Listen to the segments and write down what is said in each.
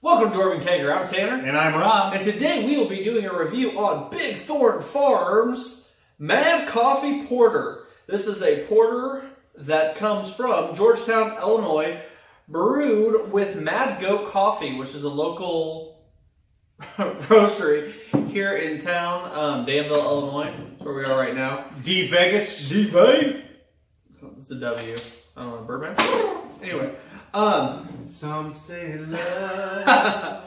Welcome to Dwarvenkegger. I'm Tanner. And I'm Rob. And today we will be doing a review on Big Thorn Farms Mad Coffee Porter. This is a porter that comes from Georgetown, Illinois, brewed with Mad Goat Coffee, which is a local roastery here in town, Danville, Illinois. That's where we are right now. D Vegas. It's a W. I don't know, Birdman? Anyway. Some say love.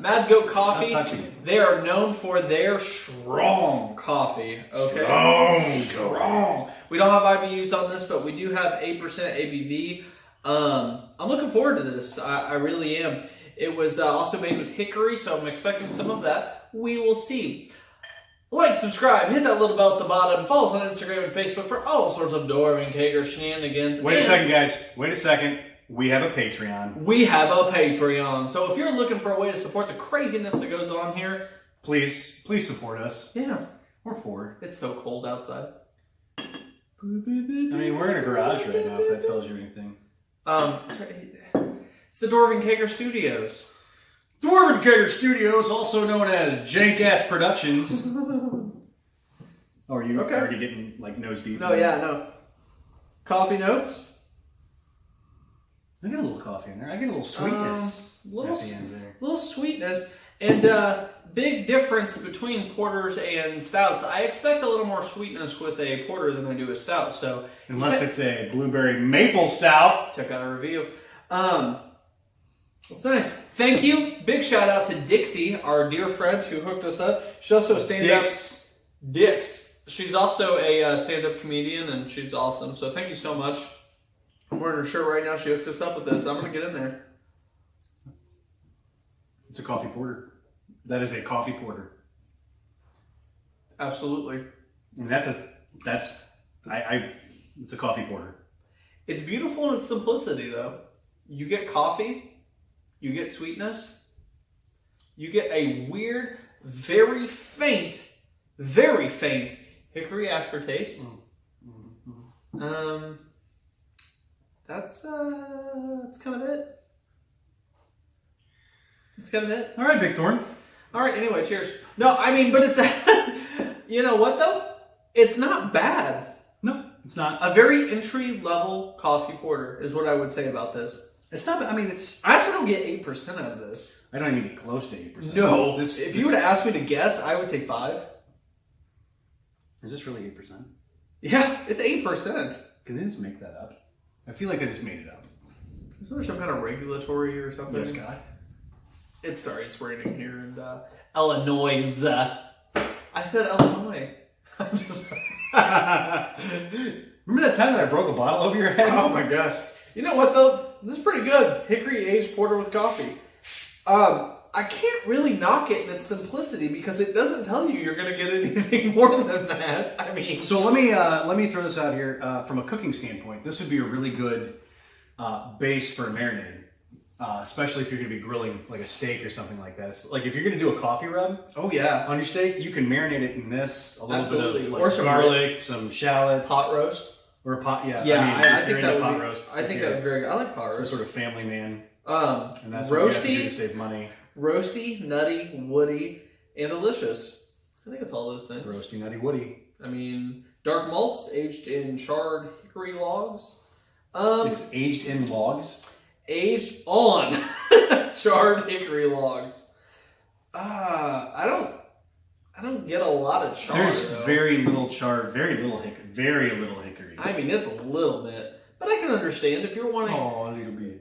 Mad Goat Coffee. They are known for their strong coffee. Okay, strong. We don't have IBUs on this, but we do have 8% ABV. I'm looking forward to this. I really am. It was also made with hickory, so I'm expecting some of that. We will see. Like, subscribe, hit that little bell at the bottom. Follow us on Instagram and Facebook for all sorts of Dwarvenkegger shenanigans. Wait a second, guys. Wait a second. We have a Patreon. We have a Patreon. So if you're looking for a way to support the craziness that goes on here, please support us. Yeah. We're poor. It's so cold outside. I mean, we're in a garage right now, if that tells you anything. It's the Dwarvenkegger Studios. Dwarvenkegger Studios, also known as Jank-Ass Productions. Oh, are you already getting, like, nose deep? No, yeah, no. Coffee notes? I get a little coffee in there. I get a little sweetness at the end there. Little sweetness. And big difference between porters and stouts. I expect a little more sweetness with a porter than I do a stout. So unless it's a blueberry maple stout. Check out our review. It's nice. Thank you. Big shout out to Dixie, our dear friend who hooked us up. She's also a stand-up... Dix. She's also a stand-up comedian, and she's awesome. So thank you so much. I'm wearing her shirt right now. She hooked us up with this. I'm going to get in there. It's a coffee porter. That is a coffee porter. Absolutely. And it's a coffee porter. It's beautiful in its simplicity, though. You get coffee. You get sweetness. You get a weird, very faint hickory aftertaste. That's kind of it. That's kind of it. All right, Big Thorn. All right, anyway, cheers. No, I mean, but it's... You know what, though? It's not bad. No, it's not. A very entry-level coffee porter is what I would say about this. It's not... I mean, it's... I actually don't get 8% out of this. I don't even get close to 8%. No. If you would have asked me to guess, I would say 5. Is this really 8%? Yeah, it's 8%. Can they just make that up? I feel like they just made it up. Is there some kind of regulatory or something? Yes, God. It's raining here in Illinois. I said Illinois. I'm just... Remember that time that I broke a bottle over your head? Oh my gosh. You know what though? This is pretty good. Hickory aged porter with coffee. I can't really knock it in its simplicity because it doesn't tell you you're going to get anything more than that. I mean, so let me throw this out here from a cooking standpoint. This would be a really good base for a marinade, especially if you're going to be grilling like a steak or something like that. It's like if you're going to do a coffee rub, oh yeah, on your steak, you can marinate it in this, a little bit of like or some garlic, some shallots, pot roast, or a pot. Yeah, I think that would pot be. roast. I think that would be very good. I like pot roast. Some sort of family man. And that's roasty, what you have to do to save money. Roasty, nutty, woody, and delicious. I think it's all those things. Roasty, nutty, woody. I mean, dark malts aged in charred hickory logs. It's aged in logs? Aged on charred hickory logs. I don't get a lot of char. There's very little char, very little hickory. I mean, it's a little bit. But I can understand if you're wanting... Oh, a little bit.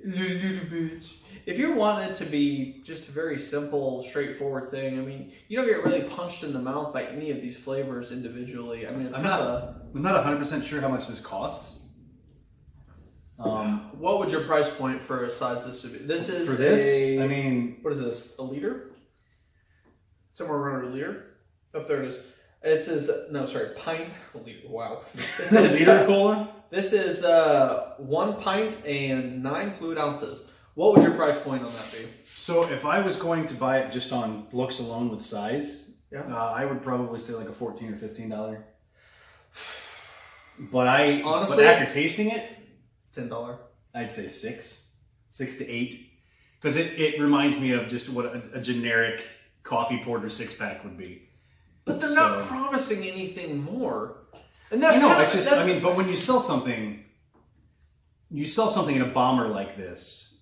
If you're wanting it to be just a very simple, straightforward thing, I mean, you don't get really punched in the mouth by any of these flavors individually. I mean, I'm not 100% sure how much this costs. What would your price point for a size this would be? This is I mean... What is this? A liter? Somewhere around a liter? Up there it is. It says... No, sorry. Pint. A liter. Wow. This is a liter cola? This is 1 pint and 9 fluid ounces. What would your price point on that be? So if I was going to buy it just on looks alone with size, yeah. I would probably say like a $14 or $15. But honestly, after tasting it, $10. I'd say 6 to 8. because it reminds me of just what a generic coffee porter 6-pack would be. But they're not promising anything more. And that's but when you sell something in a bomber like this,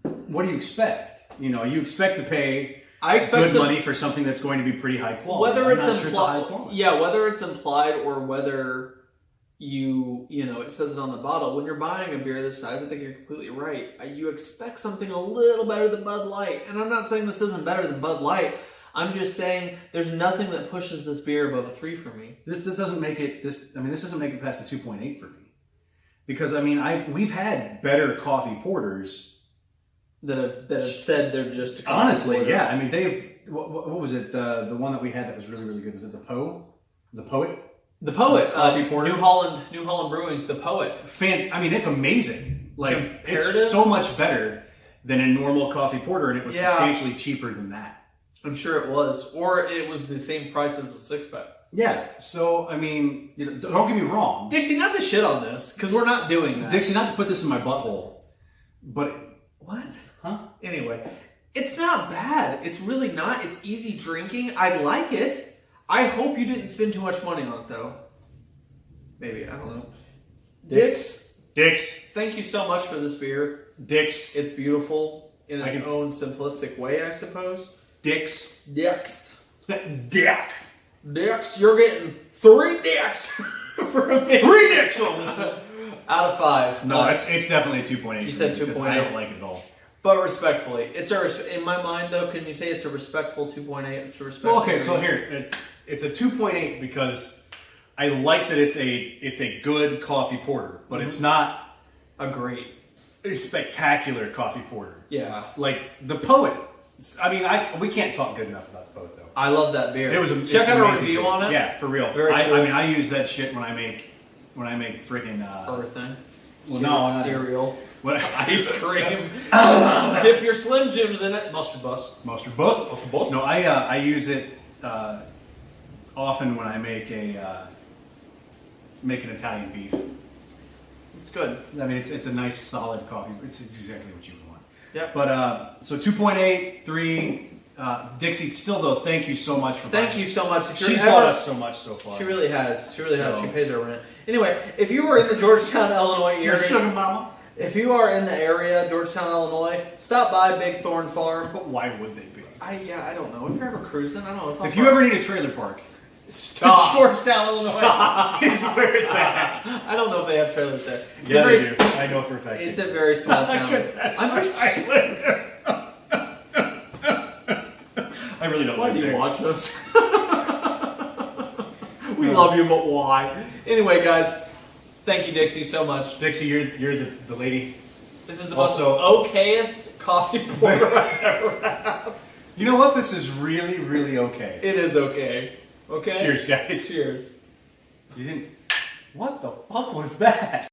what do you expect? You expect to pay good money for something that's going to be pretty high quality. Whether it's implied or whether it says it on the bottle. When you're buying a beer this size, I think you're completely right. You expect something a little better than Bud Light. And I'm not saying this isn't better than Bud Light. I'm just saying there's nothing that pushes this beer above a 3 for me. This doesn't make it this doesn't make it past a 2.8 for me. Because we've had better coffee porters that have said they're just a coffee honestly porter. Yeah, they've what was it, the one that we had that was really, really good, was it the Poet coffee porter? New Holland Brewing's The Poet. It's amazing. It's so much better than a normal coffee porter, and it was substantially cheaper than that. I'm sure it was, or it was the same price as a 6-pack. Yeah, so don't get me wrong, Dixie, not to shit on this, because we're not doing that. Dixie, not to put this in my butthole, but what? Huh? Anyway, it's not bad. It's really not. It's easy drinking. I like it. I hope you didn't spend too much money on it, though. Maybe, I don't know. Dix, thank you so much for this beer. Dix, it's beautiful in its own simplistic way, I suppose. Dix, you're getting 3 dicks from me. 3 dicks on this one. Out of 5. No, it's definitely a 2.8. You said 2.8. I don't like it at all. But respectfully, in my mind though, can you say it's a respectful 2.8? It's a respectful. Well, okay, so here it's a 2.8 because I like that it's a good coffee porter, but it's not a spectacular coffee porter. Yeah, like the Poet. We can't talk good enough about the Poet though. I love that beer. Check out a review on it. Yeah, for real. Very cool. I use that shit when I make friggin' everything. Well, cereal. What? Ice cream. Dip your Slim Jims in it. Mustard bus. No, I use it often when I make an Italian beef. It's good. It's a nice solid coffee. It's exactly what you would want. Yeah. But so 2.8, 3. Dixie, still though, thank you so much for Thank you so much. She's bought us so much so far. She really has. She pays her rent. Anyway, if you were in the Georgetown, Illinois area, sugar mama. If you are in the area, Georgetown, Illinois, stop by Big Thorn Farm. But why would they be? I don't know. If you're ever cruising, I don't know. It's if you ever need a trailer park, stop. Georgetown, Illinois is where it's at. I don't know if they have trailers there. Yeah, they do. I know for a fact. It's a very small town. I really don't. Why do you watch us? We love you, but why? Anyway, guys. Thank you, Dixie, so much. Dixie, you're the lady. This is the most okayest coffee porter I've ever had. You know what? This is really, really okay. It is okay. Okay? Cheers, guys. Cheers. You didn't... What the fuck was that?